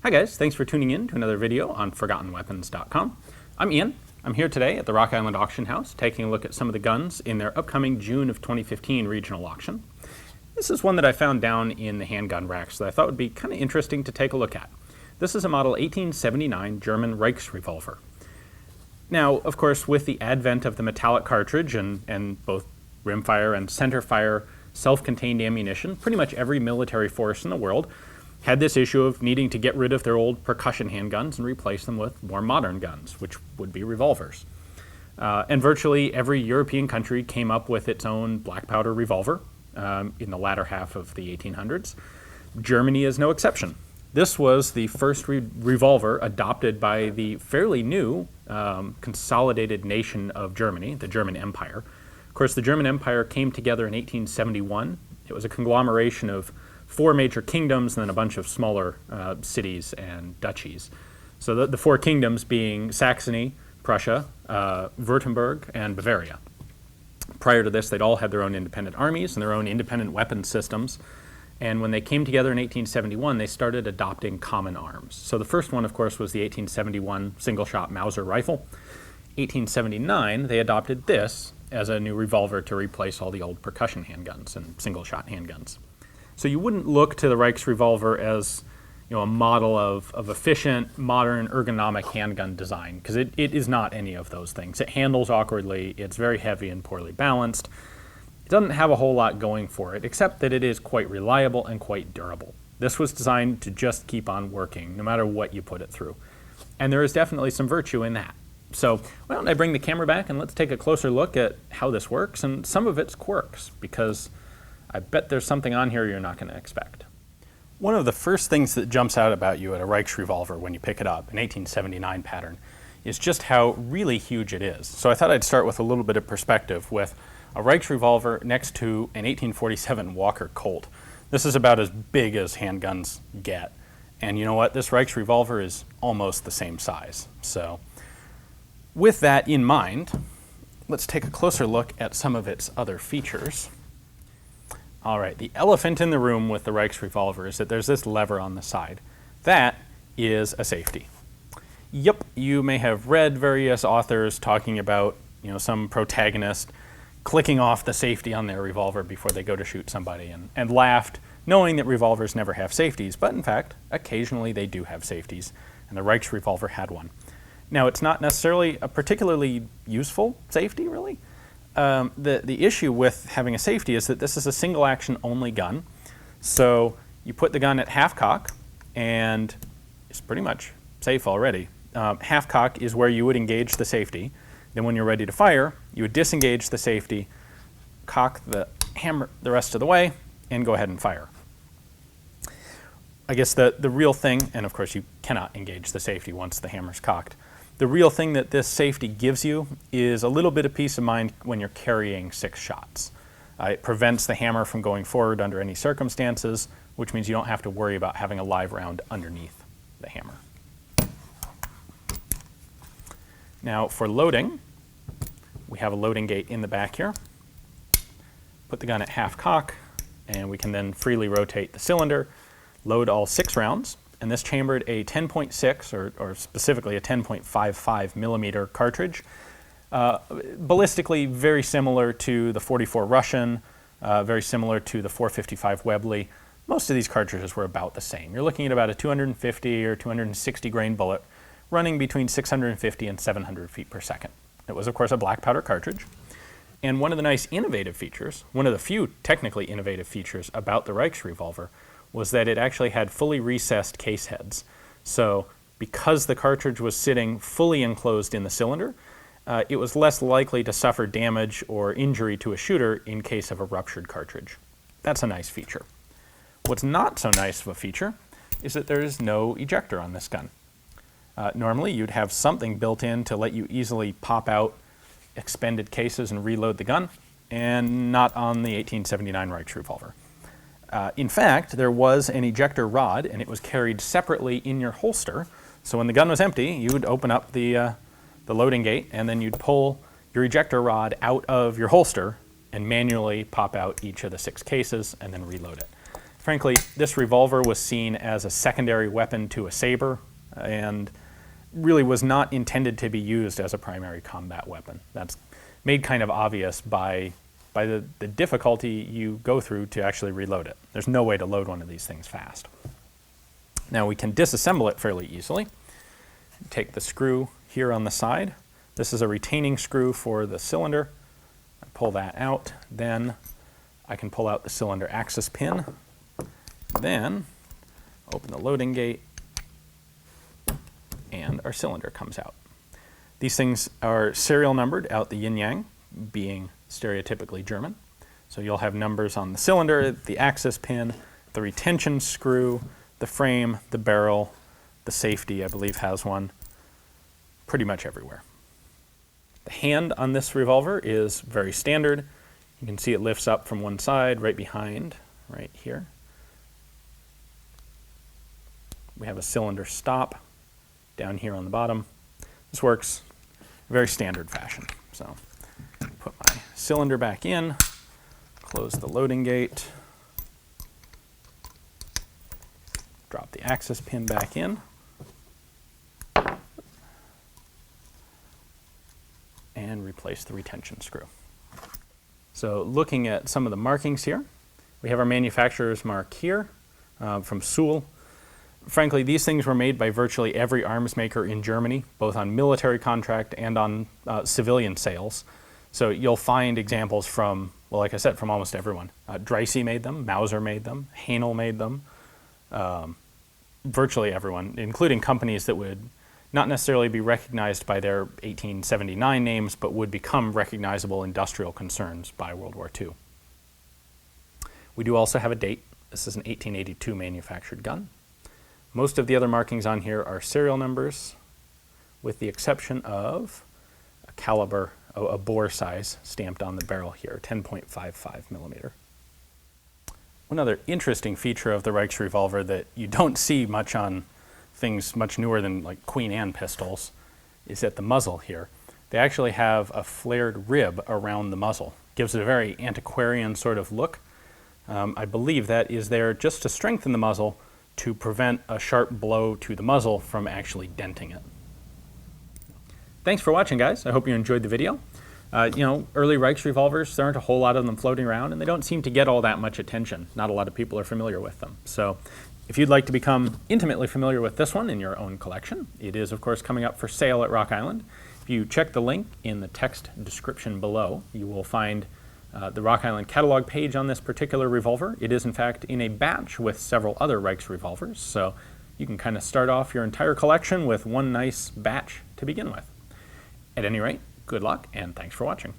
Hi guys, thanks for tuning in to another video on ForgottenWeapons.com. I'm Ian. I'm here today at the Rock Island Auction House taking a look at some of the guns in their upcoming June of 2015 regional auction. This is one that I found down in the handgun racks that I thought would be kind of interesting to take a look at. This is a model 1879 German Reichsrevolver. Now, of course, with the advent of the metallic cartridge and both rimfire and centerfire self-contained ammunition, pretty much every military force in the world had this issue of needing to get rid of their old percussion handguns and replace them with more modern guns, which would be revolvers. And virtually every European country came up with its own black powder revolver in the latter half of the 1800s. Germany is no exception. This was the first revolver adopted by the fairly new consolidated nation of Germany, the German Empire. Of course, the German Empire came together in 1871. It was a conglomeration of 4 major kingdoms and then a bunch of smaller cities and duchies. So the 4 kingdoms being Saxony, Prussia, Württemberg, and Bavaria. Prior to this, they'd all had their own independent armies and their own independent weapon systems. And when they came together in 1871, they started adopting common arms. So the first one, of course, was the 1871 single-shot Mauser rifle. 1879, they adopted this as a new revolver to replace all the old percussion handguns and single-shot handguns. So you wouldn't look to the Reichsrevolver as, a model of efficient, modern, ergonomic handgun design, because it is not any of those things. It handles awkwardly, it's very heavy and poorly balanced. It doesn't have a whole lot going for it, except that it is quite reliable and quite durable. This was designed to just keep on working, no matter what you put it through. And there is definitely some virtue in that. So why don't I bring the camera back and let's take a closer look at how this works and some of its quirks, because I bet there's something on here you're not going to expect. One of the first things that jumps out about you at a Reichsrevolver when you pick it up, an 1879 pattern, is just how really huge it is. So I thought I'd start with a little bit of perspective with a Reichsrevolver next to an 1847 Walker Colt. This is about as big as handguns get. And you know what? This Reichsrevolver is almost the same size. So with that in mind, let's take a closer look at some of its other features. All right, the elephant in the room with the Reichsrevolver is that there's this lever on the side. That is a safety. Yep, you may have read various authors talking about, some protagonist clicking off the safety on their revolver before they go to shoot somebody and laughed, knowing that revolvers never have safeties. But in fact, occasionally they do have safeties, and the Reichsrevolver had one. Now, it's not necessarily a particularly useful safety, really. The issue with having a safety is that this is a single action only gun. So you put the gun at half cock and it's pretty much safe already. Half cock is where you would engage the safety. Then when you're ready to fire, you would disengage the safety, cock the hammer the rest of the way, and go ahead and fire. I guess the real thing, and of course you cannot engage the safety once the hammer's cocked. The real thing that this safety gives you is a little bit of peace of mind when you're carrying 6 shots. It prevents the hammer from going forward under any circumstances, which means you don't have to worry about having a live round underneath the hammer. Now for loading, we have a loading gate in the back here. Put the gun at half cock, and we can then freely rotate the cylinder, load all 6 rounds. And this chambered a 10.6 or specifically a 10.55 millimeter cartridge. Ballistically very similar to the 44 Russian, very similar to the 455 Webley. Most of these cartridges were about the same. You're looking at about a 250 or 260 grain bullet running between 650 and 700 feet per second. It was, of course, a black powder cartridge. And one of the nice innovative features, one of the few technically innovative features about the Reichsrevolver was that it actually had fully recessed case heads. So because the cartridge was sitting fully enclosed in the cylinder, it was less likely to suffer damage or injury to a shooter in case of a ruptured cartridge. That's a nice feature. What's not so nice of a feature is that there is no ejector on this gun. Normally you'd have something built in to let you easily pop out expended cases and reload the gun, and not on the 1879 Reichsrevolver. In fact, there was an ejector rod, and it was carried separately in your holster. So when the gun was empty, you would open up the loading gate, and then you'd pull your ejector rod out of your holster and manually pop out each of the 6 cases and then reload it. Frankly, this revolver was seen as a secondary weapon to a saber and really was not intended to be used as a primary combat weapon. That's made kind of obvious by the difficulty you go through to actually reload it. There's no way to load one of these things fast. Now we can disassemble it fairly easily. Take the screw here on the side. This is a retaining screw for the cylinder. I pull that out, then I can pull out the cylinder axis pin, then open the loading gate, and our cylinder comes out. These things are serial numbered out the yin-yang, being stereotypically German. So you'll have numbers on the cylinder, the axis pin, the retention screw, the frame, the barrel, the safety, I believe, has one, pretty much everywhere. The hand on this revolver is very standard. You can see it lifts up from one side, right behind, right here. We have a cylinder stop down here on the bottom. This works very standard fashion. So put my cylinder back in, close the loading gate, drop the axis pin back in, and replace the retention screw. So looking at some of the markings here, we have our manufacturer's mark here from Suhl. Frankly, these things were made by virtually every arms maker in Germany, both on military contract and on civilian sales. So you'll find examples from, well, like I said, from almost everyone. Dreisse made them, Mauser made them, Haenel made them, virtually everyone, including companies that would not necessarily be recognized by their 1879 names, but would become recognizable industrial concerns by World War II. We do also have a date. This is an 1882 manufactured gun. Most of the other markings on here are serial numbers, with the exception of a caliber, a bore size stamped on the barrel here, 10.55 millimeter. One other interesting feature of the Reichsrevolver that you don't see much on things much newer than like Queen Anne pistols is at the muzzle here. They actually have a flared rib around the muzzle. Gives it a very antiquarian sort of look. I believe that is there just to strengthen the muzzle to prevent a sharp blow to the muzzle from actually denting it. Thanks for watching, guys. I hope you enjoyed the video. Early Reichsrevolvers, there aren't a whole lot of them floating around, and they don't seem to get all that much attention. Not a lot of people are familiar with them. So if you'd like to become intimately familiar with this one in your own collection, it is, of course, coming up for sale at Rock Island. If you check the link in the text description below, you will find the Rock Island catalog page on this particular revolver. It is, in fact, in a batch with several other Reichsrevolvers, so you can kind of start off your entire collection with one nice batch to begin with. At any rate, good luck, and thanks for watching.